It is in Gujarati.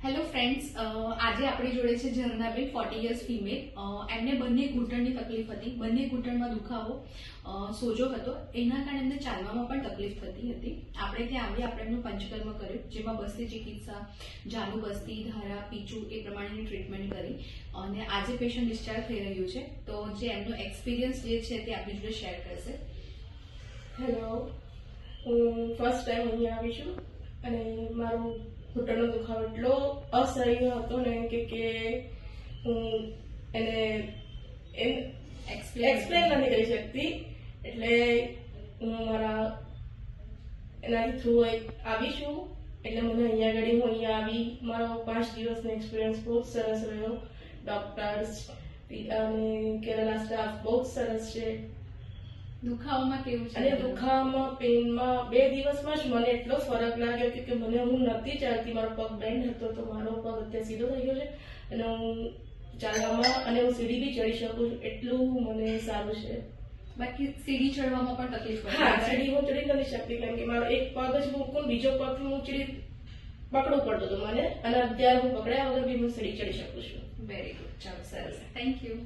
હેલો ફ્રેન્ડ્સ, આજે આપણી જોડે છે ઝરનાબેન 40 યર્સ ફિમેલ. એમને બંને ઘૂંટણની તકલીફ હતી, બંને ઘૂંટણમાં દુખાવો, સોજો હતો. એના કારણે એમને ચાલવામાં પણ તકલીફ થતી હતી. આપણે ત્યાં આવી આપણે એમનું પંચકર્મ કર્યું, જેમાં બસ્તી ચિકિત્સા, જાનુ બસ્તી, ધારા, પીચું એ પ્રમાણેની ટ્રીટમેન્ટ કરી અને આજે પેશન્ટ ડિસ્ચાર્જ થઈ રહ્યું છે. તો જે એમનો એક્સપિરિયન્સ જે છે તે આપણી જોડે શેર કરશે. હેલો, હું ફર્સ્ટ ટાઈમ અહીંયા આવી છું અને મારો ઘૂંટણનો દુખાવો એટલો અસહ્ય હતો ને કે હું એને એક્સપ્લેન નથી કરી શકતી. એટલે હું મારા એનાથી થ્રુ આવી છું. એટલે મને અહીંયા આગળ હું અહીંયા આવી, મારો 5 દિવસનો એક્સપિરિયન્સ બહુ જ સરસ રહ્યો. ડોક્ટર્સ અને કેરલા સ્ટાફ બહુ જ સરસ છે. દુખાવામાં કેવું છે? અને દુખાવામાં, પેનમાં 2 દિવસમાં જ મને એટલો ફરક લાગ્યો કે મને હું નથી ચાલતી. મારો પગ બેન્ડ હતો તો મારો પગ અત્યારે સીધો થઈ ગયો છે અને હું ચાલવામાં અને હું સીડી બી ચડી શકું છું. એટલું મને સારું છે. બાકી સીડી ચડવામાં પણ તકલીફ પડે? હા, સીડી હું ચડી નથી શકતી કારણ કે મારો એક પગ જ મૂકું, બીજો પગ હું સીડી પકડવું પડતું હતું મને, અને અત્યારે હું પકડ્યા વગર બી હું સીડી ચડી શકું છું. વેરી ગુડ, ચાલો સરસ, થેન્ક યુ.